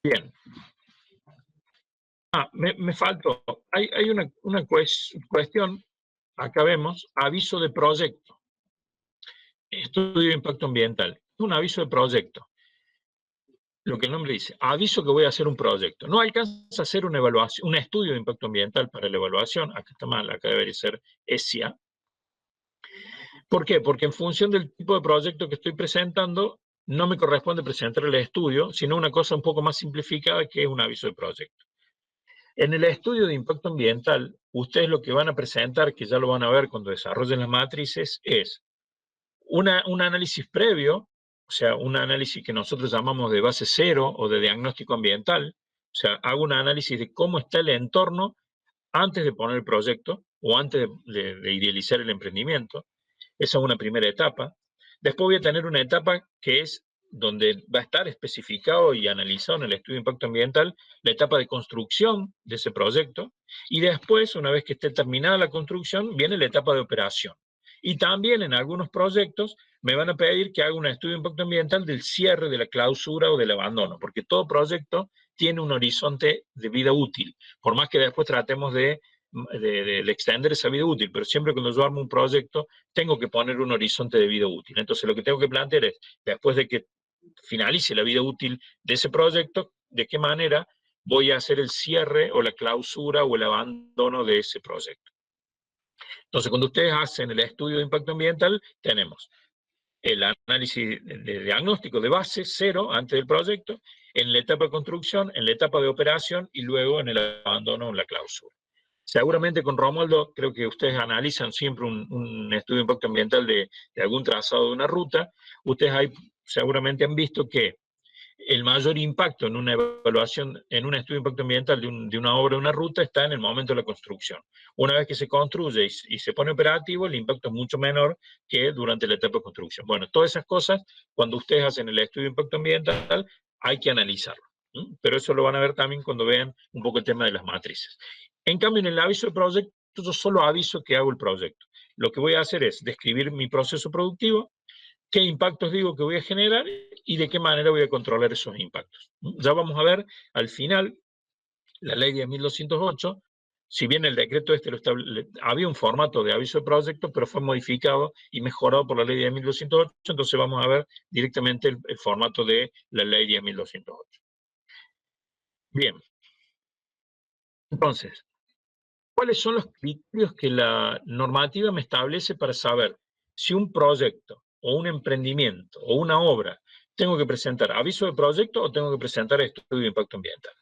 Bien. Me faltó. Hay una cuestión, acá vemos, aviso de proyecto, estudio de impacto ambiental. Un aviso de proyecto. Lo que el nombre dice, aviso que voy a hacer un proyecto. No alcanza a hacer una evaluación, un estudio de impacto ambiental para la evaluación. Acá está mal, acá debería ser ESIA. ¿Por qué? Porque en función del tipo de proyecto que estoy presentando, no me corresponde presentar el estudio, sino una cosa un poco más simplificada que es un aviso de proyecto. En el estudio de impacto ambiental, ustedes lo que van a presentar, que ya lo van a ver cuando desarrollen las matrices, es un análisis previo, o sea, un análisis que nosotros llamamos de base cero o de diagnóstico ambiental. O sea, hago un análisis de cómo está el entorno antes de poner el proyecto o antes de idealizar el emprendimiento. Esa es una primera etapa. Después voy a tener una etapa que es donde va a estar especificado y analizado en el estudio de impacto ambiental la etapa de construcción de ese proyecto, y después, una vez que esté terminada la construcción, viene la etapa de operación. Y también en algunos proyectos me van a pedir que haga un estudio de impacto ambiental del cierre, de la clausura o del abandono, porque todo proyecto tiene un horizonte de vida útil, por más que después tratemos de extender esa vida útil, pero siempre cuando yo armo un proyecto tengo que poner un horizonte de vida útil. Entonces lo que tengo que plantear es, después de que finalice la vida útil de ese proyecto, de qué manera voy a hacer el cierre o la clausura o el abandono de ese proyecto. Entonces, cuando ustedes hacen el estudio de impacto ambiental, tenemos el análisis de diagnóstico de base, cero, antes del proyecto, en la etapa de construcción, en la etapa de operación y luego en el abandono o la clausura. Seguramente con Romualdo, creo que ustedes analizan siempre un estudio de impacto ambiental de algún trazado de una ruta. Ustedes seguramente han visto que el mayor impacto en una evaluación, en un estudio de impacto ambiental de una obra, de una ruta, está en el momento de la construcción. Una vez que se construye y se pone operativo, el impacto es mucho menor que durante la etapa de construcción. Bueno, todas esas cosas, cuando ustedes hacen el estudio de impacto ambiental, hay que analizarlo. Pero eso lo van a ver también cuando vean un poco el tema de las matrices. En cambio, en el aviso de proyecto, yo solo aviso que hago el proyecto. Lo que voy a hacer es describir mi proceso productivo, qué impactos digo que voy a generar y de qué manera voy a controlar esos impactos. Ya vamos a ver al final la ley 10.208, si bien el decreto había un formato de aviso de proyecto, pero fue modificado y mejorado por la ley 10.208, entonces vamos a ver directamente el formato de la ley 10.208. Bien, entonces, ¿cuáles son los criterios que la normativa me establece para saber si un proyecto o un emprendimiento o una obra tengo que presentar aviso de proyecto o tengo que presentar estudio de impacto ambiental?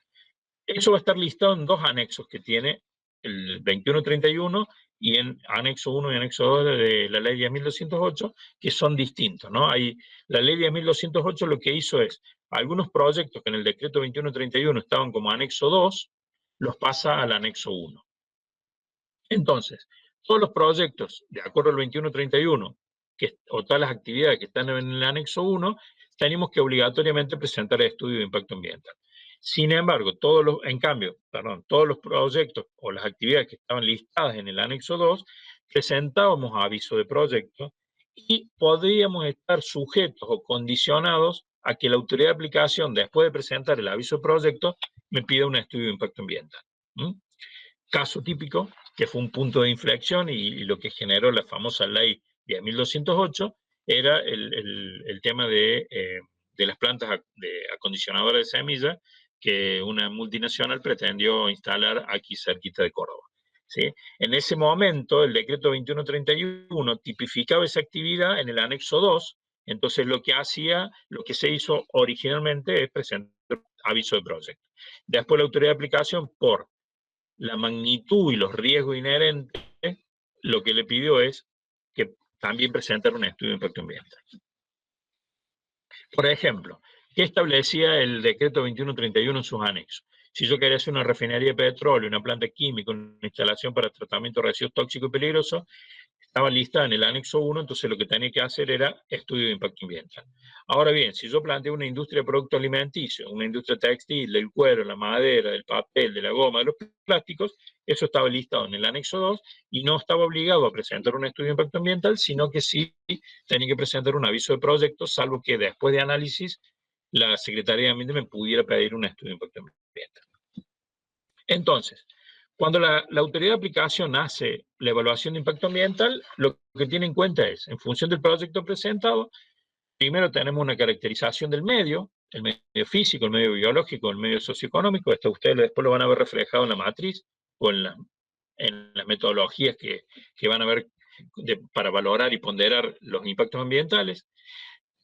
Eso va a estar listado en dos anexos que tiene el 2131 y en anexo 1 y anexo 2 de la ley 10.208, que son distintos, ¿no? La ley 10.208 lo que hizo es, algunos proyectos que en el decreto 2131 estaban como anexo 2, los pasa al anexo 1. Entonces, todos los proyectos, de acuerdo al 2131, o todas las actividades que están en el anexo 1, tenemos que obligatoriamente presentar el estudio de impacto ambiental. Sin embargo, todos los proyectos o las actividades que estaban listadas en el anexo 2, presentábamos aviso de proyecto y podríamos estar sujetos o condicionados a que la autoridad de aplicación, después de presentar el aviso de proyecto, me pida un estudio de impacto ambiental. Caso típico, que fue un punto de inflexión y lo que generó la famosa ley 10.208, era el tema de las plantas acondicionadoras de semillas que una multinacional pretendió instalar aquí cerquita de Córdoba. ¿Sí? En ese momento, el decreto 2131 tipificaba esa actividad en el anexo 2, entonces lo que se hizo originalmente es presentar aviso de proyecto. Después la autoridad de aplicación, por la magnitud y los riesgos inherentes, lo que le pidió es que también presentara un estudio de impacto ambiental. Por ejemplo, ¿qué establecía el decreto 2131 en sus anexos? Si yo quería hacer una refinería de petróleo, una planta química, una instalación para tratamiento de residuos tóxicos y peligrosos, estaba lista en el anexo 1, entonces lo que tenía que hacer era estudio de impacto ambiental. Ahora bien, si yo planteo una industria de productos alimenticios, una industria textil, del cuero, la madera, del papel, de la goma, de los plásticos, eso estaba listado en el anexo 2 y no estaba obligado a presentar un estudio de impacto ambiental, sino que sí tenía que presentar un aviso de proyecto, salvo que después de análisis la Secretaría de Ambiente me pudiera pedir un estudio de impacto ambiental. Entonces, cuando la autoridad de aplicación hace la evaluación de impacto ambiental, lo que tiene en cuenta es, en función del proyecto presentado, primero tenemos una caracterización del medio, el medio físico, el medio biológico, el medio socioeconómico. Esto ustedes después lo van a ver reflejado en la matriz o en las metodologías que van a ver para valorar y ponderar los impactos ambientales.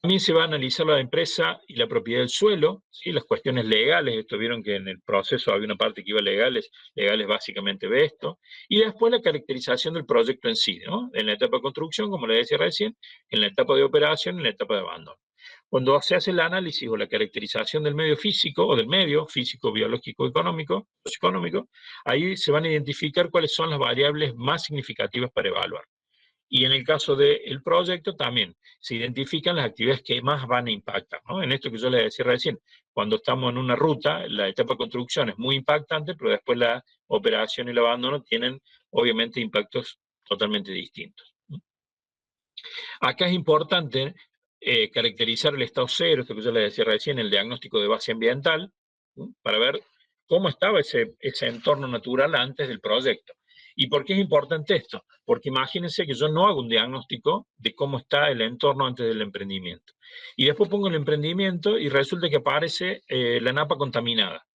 También se va a analizar la empresa y la propiedad del suelo, ¿sí? Las cuestiones legales. Esto vieron que en el proceso había una parte que iba legales básicamente ve esto. Y después la caracterización del proyecto en sí, ¿no? En la etapa de construcción, como le decía recién, en la etapa de operación y en la etapa de abandono. Cuando se hace el análisis o la caracterización del medio físico, o del medio físico, biológico, económico, socioeconómico, ahí se van a identificar cuáles son las variables más significativas para evaluar. Y en el caso del proyecto también se identifican las actividades que más van a impactar, ¿no? En esto que yo les decía recién, cuando estamos en una ruta, la etapa de construcción es muy impactante, pero después la operación y el abandono tienen obviamente impactos totalmente distintos. Acá es importante caracterizar el estado cero, esto que yo les decía recién, el diagnóstico de base ambiental, ¿no? Para ver cómo estaba ese entorno natural antes del proyecto. ¿Y por qué es importante esto? Porque imagínense que yo no hago un diagnóstico de cómo está el entorno antes del emprendimiento. Y después pongo el emprendimiento y resulta que aparece la napa contaminada.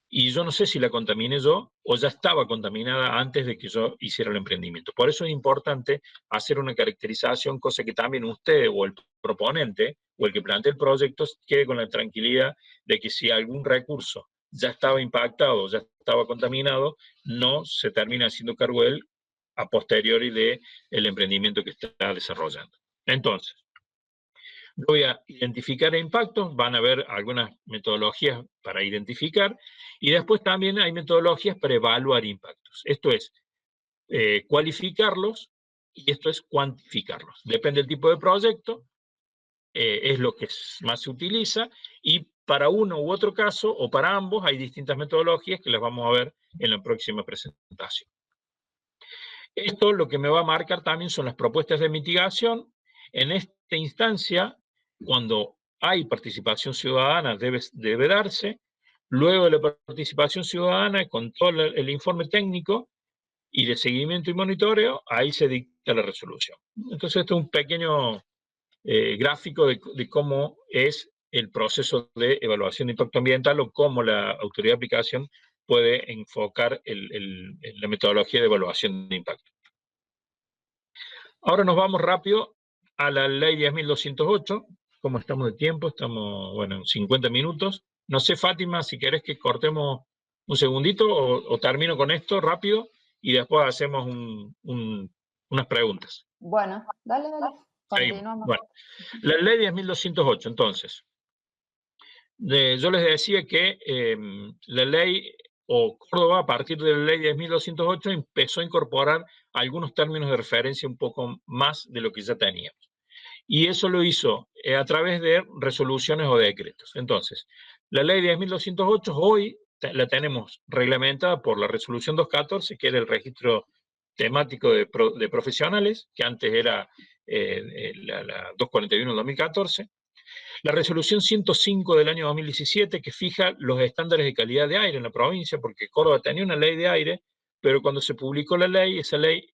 Y yo no sé si la contaminé yo o ya estaba contaminada antes de que yo hiciera el emprendimiento. Por eso es importante hacer una caracterización, cosa que también usted o el proponente o el que plantea el proyecto quede con la tranquilidad de que si algún recurso ya estaba impactado, ya estaba contaminado, no se termina haciendo cargo él a posteriori del emprendimiento que está desarrollando. Entonces, voy a identificar impactos, van a haber algunas metodologías para identificar, y después también hay metodologías para evaluar impactos. Esto es cualificarlos y esto es cuantificarlos. Depende del tipo de proyecto, es lo que más se utiliza, y para uno u otro caso, o para ambos, hay distintas metodologías que las vamos a ver en la próxima presentación. Esto lo que me va a marcar también son las propuestas de mitigación. En esta instancia, cuando hay participación ciudadana, debe darse. Luego de la participación ciudadana, con todo el informe técnico y de seguimiento y monitoreo, ahí se dicta la resolución. Entonces, esto es un pequeño gráfico de cómo es el proceso de evaluación de impacto ambiental o cómo la autoridad de aplicación puede enfocar la metodología de evaluación de impacto. Ahora nos vamos rápido a la ley 10.208. ¿Cómo estamos de tiempo? Estamos, bueno, en 50 minutos. No sé, Fátima, si querés que cortemos un segundito o termino con esto rápido y después hacemos unas preguntas. Bueno, dale. Continuamos. Bueno, la ley 10.208, entonces. Yo les decía que la ley, o Córdoba, a partir de la ley 10.208, empezó a incorporar algunos términos de referencia un poco más de lo que ya teníamos. Y eso lo hizo a través de resoluciones o decretos. Entonces, la ley 10.208 hoy la tenemos reglamentada por la resolución 214, que era el registro temático de profesionales, que antes era la 241 del 2014. La resolución 105 del año 2017, que fija los estándares de calidad de aire en la provincia, porque Córdoba tenía una ley de aire, pero cuando se publicó la ley, esa ley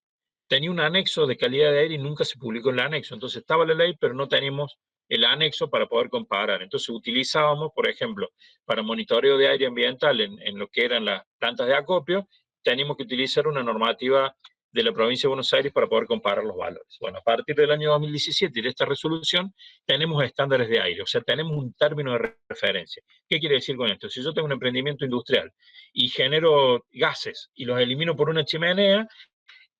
tenía un anexo de calidad de aire y nunca se publicó el anexo. Entonces estaba la ley, pero no teníamos el anexo para poder comparar. Entonces utilizábamos, por ejemplo, para monitoreo de aire ambiental en lo que eran las plantas de acopio, teníamos que utilizar una normativa de la provincia de Buenos Aires para poder comparar los valores. Bueno, a partir del año 2017 y de esta resolución, tenemos estándares de aire, o sea, tenemos un término de referencia. ¿Qué quiere decir con esto? Si yo tengo un emprendimiento industrial y genero gases y los elimino por una chimenea,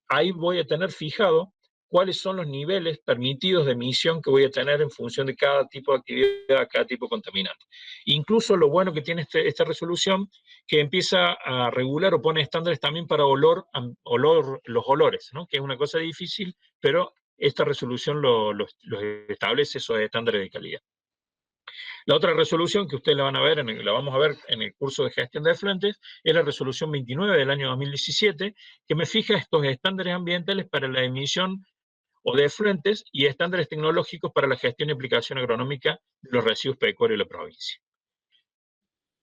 ahí voy a tener fijado cuáles son los niveles permitidos de emisión que voy a tener en función de cada tipo de actividad, cada tipo de contaminante. Incluso lo bueno que tiene esta resolución, que empieza a regular o pone estándares también para los olores, ¿no? Que es una cosa difícil, pero esta resolución los establece esos estándares de calidad. La otra resolución que ustedes la van a ver, la vamos a ver en el curso de gestión de efluentes, es la resolución 29 del año 2017, que me fija estos estándares ambientales para la emisión o de efluentes, y estándares tecnológicos para la gestión y aplicación agronómica de los residuos pecuarios de la provincia.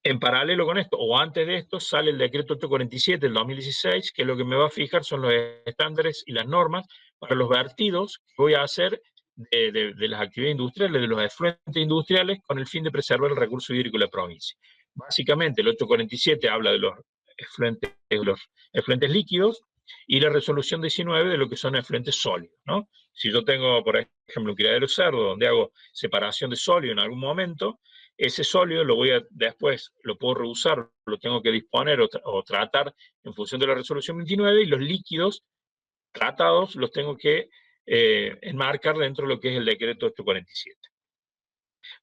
En paralelo con esto, o antes de esto, sale el decreto 847 del 2016, que lo que me va a fijar son los estándares y las normas para los vertidos que voy a hacer de las actividades industriales, de los efluentes industriales, con el fin de preservar el recurso hídrico de la provincia. Básicamente, el 847 habla de los efluentes líquidos, y la resolución 19 de lo que son efluentes sólidos, ¿no? Si yo tengo, por ejemplo, un criadero cerdo donde hago separación de sólido en algún momento, ese sólido después lo puedo reusar, lo tengo que disponer o tratar en función de la resolución 29, y los líquidos tratados los tengo que enmarcar dentro de lo que es el decreto 847.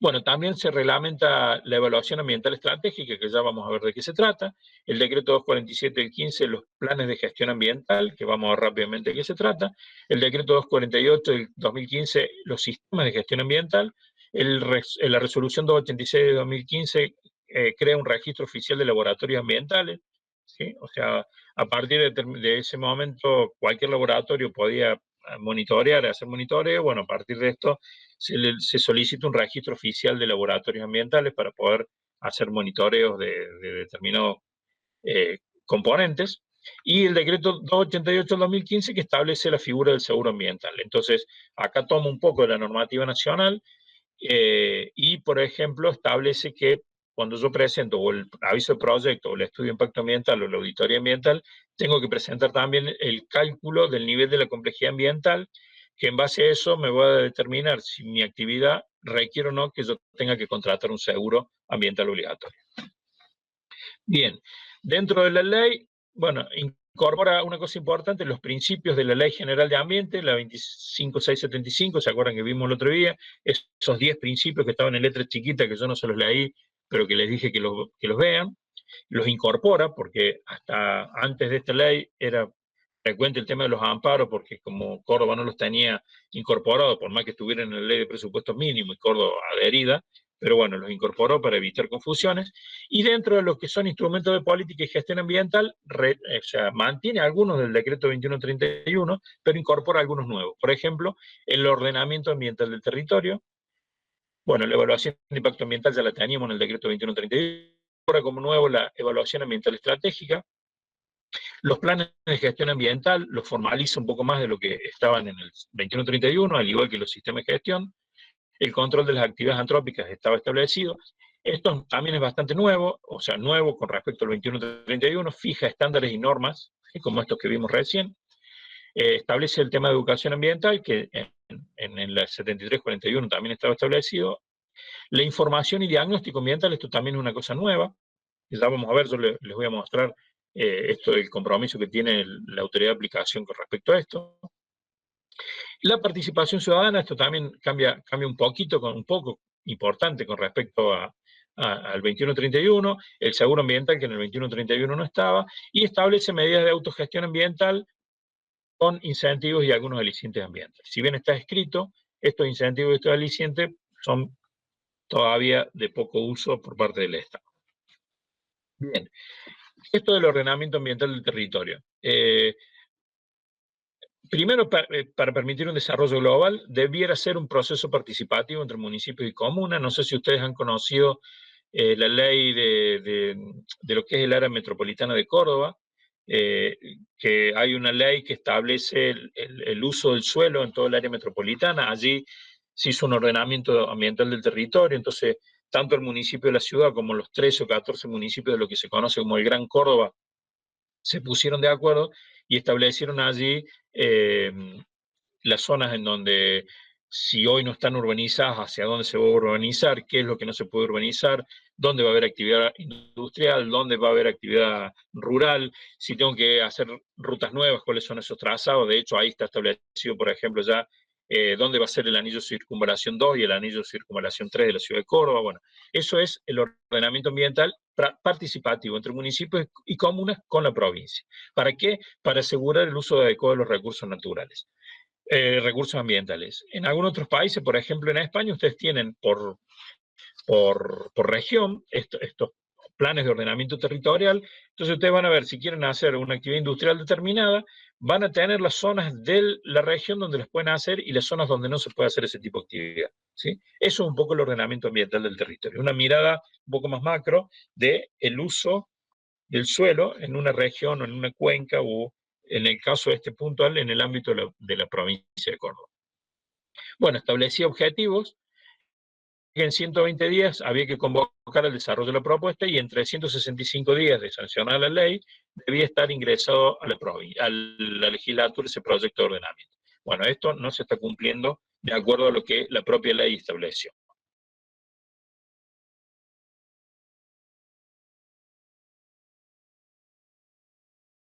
Bueno, también se reglamenta la evaluación ambiental estratégica, que ya vamos a ver de qué se trata. El decreto 247 del 15, los planes de gestión ambiental, que vamos a ver rápidamente de qué se trata. El decreto 248 del 2015, los sistemas de gestión ambiental. La resolución 286 de 2015 crea un registro oficial de laboratorios ambientales, ¿sí? O sea, a partir de ese momento, cualquier laboratorio podía monitorear, hacer monitoreo. Bueno, a partir de esto se solicita un registro oficial de laboratorios ambientales para poder hacer monitoreos de determinados componentes. Y el decreto 288 del 2015, que establece la figura del seguro ambiental. Entonces, acá toma un poco de la normativa nacional y, por ejemplo, establece que cuando yo presento o el aviso de proyecto o el estudio de impacto ambiental o la auditoría ambiental, tengo que presentar también el cálculo del nivel de la complejidad ambiental, que en base a eso me va a determinar si mi actividad requiere o no que yo tenga que contratar un seguro ambiental obligatorio. Bien, dentro de la ley, bueno, incorpora una cosa importante, los principios de la Ley General de Ambiente, la 25675, ¿se acuerdan que vimos el otro día? Esos 10 principios que estaban en letras chiquitas, que yo no se los leí, pero que les dije que los vean, los incorpora, porque hasta antes de esta ley era frecuente el tema de los amparos, porque como Córdoba no los tenía incorporados, por más que estuvieran en la ley de presupuestos mínimos y Córdoba adherida, pero bueno, los incorporó para evitar confusiones. Y dentro de lo que son instrumentos de política y gestión ambiental, o sea, mantiene algunos del decreto 2131, pero incorpora algunos nuevos. Por ejemplo, el ordenamiento ambiental del territorio. Bueno, la evaluación de impacto ambiental ya la teníamos en el decreto 2131, ahora como nuevo la evaluación ambiental estratégica. Los planes de gestión ambiental los formaliza un poco más de lo que estaban en el 2131, al igual que los sistemas de gestión. El control de las actividades antrópicas estaba establecido. Esto también es bastante nuevo, o sea, nuevo con respecto al 2131, fija estándares y normas, como estos que vimos recién. Establece el tema de educación ambiental, que en el 7341 también estaba establecido. La información y diagnóstico ambiental, esto también es una cosa nueva. Ya vamos a ver, yo les voy a mostrar esto del compromiso que tiene la autoridad de aplicación con respecto a esto. La participación ciudadana, esto también cambia un poco importante con respecto al 2131, el seguro ambiental que en el 2131 no estaba, y establece medidas de autogestión ambiental con incentivos y algunos alicientes ambientales. Si bien está escrito, estos incentivos y estos alicientes son todavía de poco uso por parte del Estado. Bien, esto del ordenamiento ambiental del territorio. Primero, para permitir un desarrollo global, debiera ser un proceso participativo entre municipios y comunas. No sé si ustedes han conocido la ley de lo que es el área metropolitana de Córdoba, que hay una ley que establece el uso del suelo en todo el área metropolitana. Allí se hizo un ordenamiento ambiental del territorio, entonces tanto el municipio de la ciudad como los 13 o 14 municipios de lo que se conoce como el Gran Córdoba se pusieron de acuerdo y establecieron allí las zonas en donde, si hoy no están urbanizadas, hacia dónde se va a urbanizar, qué es lo que no se puede urbanizar, dónde va a haber actividad industrial, dónde va a haber actividad rural, si tengo que hacer rutas nuevas, cuáles son esos trazados. De hecho, ahí está establecido, por ejemplo, ya dónde va a ser el anillo circunvalación 2 y el anillo circunvalación 3 de la ciudad de Córdoba. Bueno, eso es el ordenamiento ambiental participativo entre municipios y comunas con la provincia. ¿Para qué? Para asegurar el uso adecuado de los recursos naturales. Recursos ambientales. En algunos otros países, por ejemplo en España, ustedes tienen por región estos planes de ordenamiento territorial. Entonces ustedes van a ver, si quieren hacer una actividad industrial determinada, van a tener las zonas de la región donde las pueden hacer y las zonas donde no se puede hacer ese tipo de actividad, ¿sí? Eso es un poco el ordenamiento ambiental del territorio, una mirada un poco más macro del uso del suelo en una región o en una cuenca, o en el caso puntual, en el ámbito de la provincia de Córdoba. Bueno, establecí objetivos, que en 120 días había que convocar el desarrollo de la propuesta y en 365 días de sancionar la ley debía estar ingresado a la legislatura ese proyecto de ordenamiento. Bueno, esto no se está cumpliendo de acuerdo a lo que la propia ley estableció.